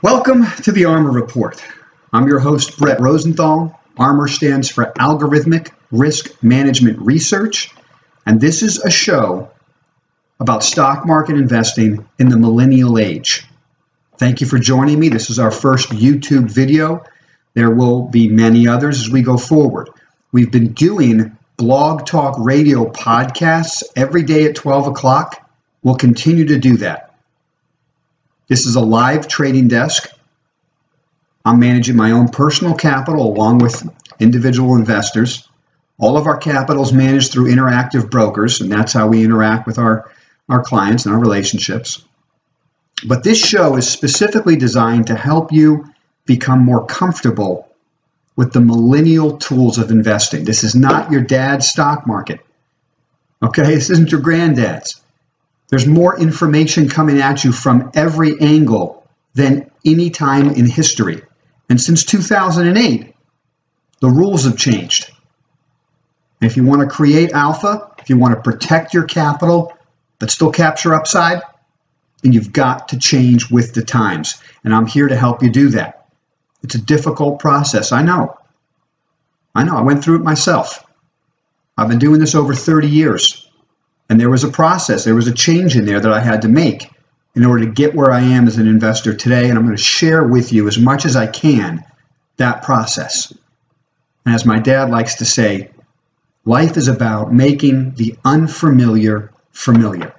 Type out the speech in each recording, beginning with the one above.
Welcome to the ARMR Report. I'm your host, Brett Rosenthal. ARMR stands for Algorithmic Risk Management Research, and this is a show about stock market investing in the millennial age. Thank you for joining me. This is our first YouTube video. There will be many others as we go forward. We've been doing blog talk radio podcasts every day at 12 o'clock. We'll continue to do that. This is a live trading desk. I'm managing my own personal capital along with individual investors. All of our capital is managed through interactive brokers, and that's how we interact with our clients and our relationships. But this show is specifically designed to help you become more comfortable with the millennial tools of investing. This is not your dad's stock market. Okay, this isn't your granddad's. There's more information coming at you from every angle than any time in history. And since 2008, the rules have changed. And if you want to create alpha, if you want to protect your capital, but still capture upside, then you've got to change with the times. And I'm here to help you do that. It's a difficult process. I know. I went through it myself. I've been doing this over 30 years. And there was a process, there was a change in there that I had to make in order to get where I am as an investor today. And I'm going to share with you as much as I can that process. And as my dad likes to say, life is about making the unfamiliar familiar.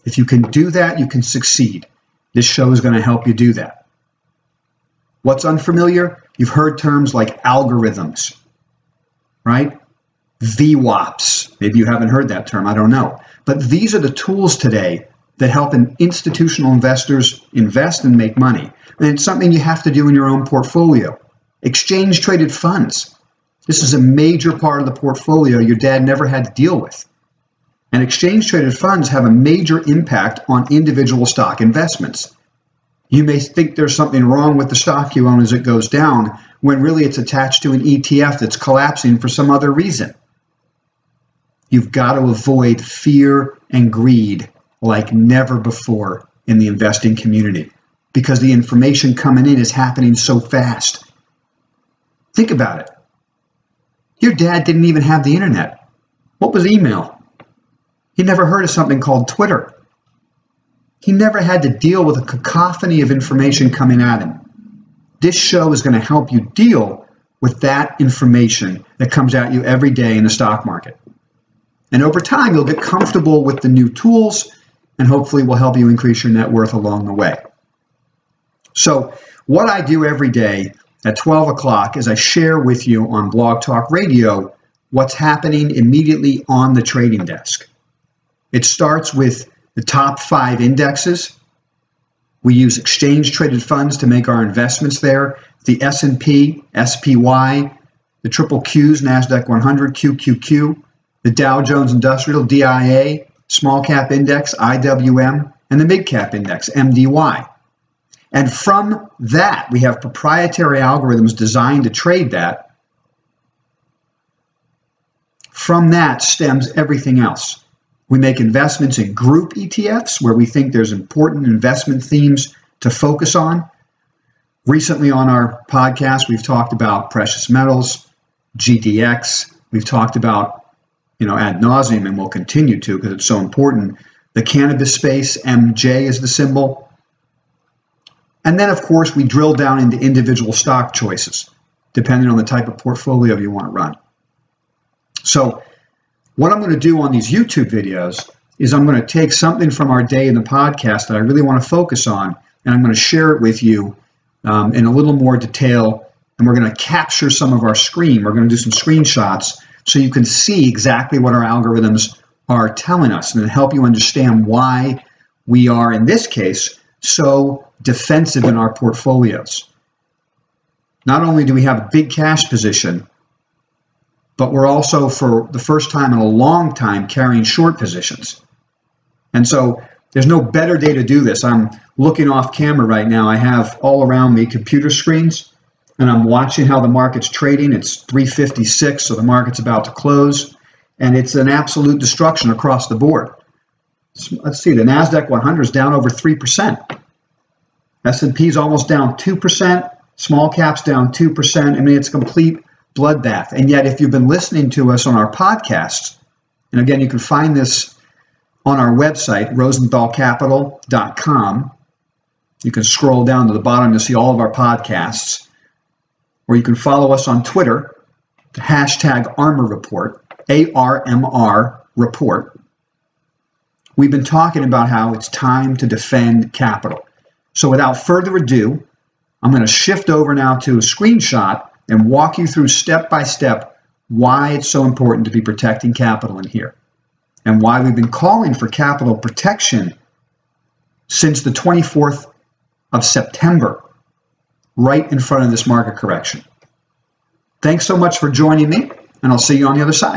If you can do that, you can succeed. This show is going to help you do that. What's unfamiliar? You've heard terms like algorithms, right? VWAPs. Maybe you haven't heard that term, I don't know. But these are the tools today that help institutional investors invest and make money. And it's something you have to do in your own portfolio. Exchange traded funds. This is a major part of the portfolio your dad never had to deal with. And exchange traded funds have a major impact on individual stock investments. You may think there's something wrong with the stock you own as it goes down, when really it's attached to an ETF that's collapsing for some other reason. You've got to avoid fear and greed like never before in the investing community because the information coming in is happening so fast. Think about it. Your dad didn't even have the internet. What was email? He never heard of something called Twitter. He never had to deal with a cacophony of information coming at him. This show is going to help you deal with that information that comes at you every day in the stock market. And over time, you'll get comfortable with the new tools and hopefully will help you increase your net worth along the way. So what I do every day at 12 o'clock is I share with you on Blog Talk Radio what's happening immediately on the trading desk. It starts with the top 5 indexes. We use exchange traded funds to make our investments there. The S&P, SPY, the triple Qs, NASDAQ 100, QQQ, the Dow Jones Industrial, DIA, Small Cap Index, IWM, and the Mid Cap Index, MDY. And from that, we have proprietary algorithms designed to trade that. From that stems everything else. We make investments in group ETFs where we think there's important investment themes to focus on. Recently on our podcast, we've talked about precious metals, GDX. We've talked about ad nauseum, and we'll continue to because it's so important. The cannabis space, MJ is the symbol. And then, of course, we drill down into individual stock choices, depending on the type of portfolio you want to run. So what I'm going to do on these YouTube videos is I'm going to take something from our day in the podcast that I really want to focus on, and I'm going to share it with you in a little more detail, and we're going to capture some of our screen. We're going to do some screenshots so you can see exactly what our algorithms are telling us and help you understand why we are, in this case, so defensive in our portfolios. Not only do we have a big cash position, but we're also, for the first time in a long time, carrying short positions. And so there's no better day to do this. I'm looking off camera right now. I have all around me computer screens, and I'm watching how the market's trading. It's 3:56, so the market's about to close, and it's an absolute destruction across the board. Let's see, the NASDAQ 100 is down over 3%. S&P's almost down 2%. Small caps down 2%. I mean, it's a complete bloodbath. And yet, if you've been listening to us on our podcasts, and again, you can find this on our website, rosenthalcapital.com. You can scroll down to the bottom to see all of our podcasts. Or you can follow us on Twitter, the hashtag ARMR Report, ARMR Report. We've been talking about how it's time to defend capital. So without further ado, I'm going to shift over now to a screenshot and walk you through step by step why it's so important to be protecting capital in here and why we've been calling for capital protection since the 24th of September, right in front of this market correction. Thanks so much for joining me, and I'll see you on the other side.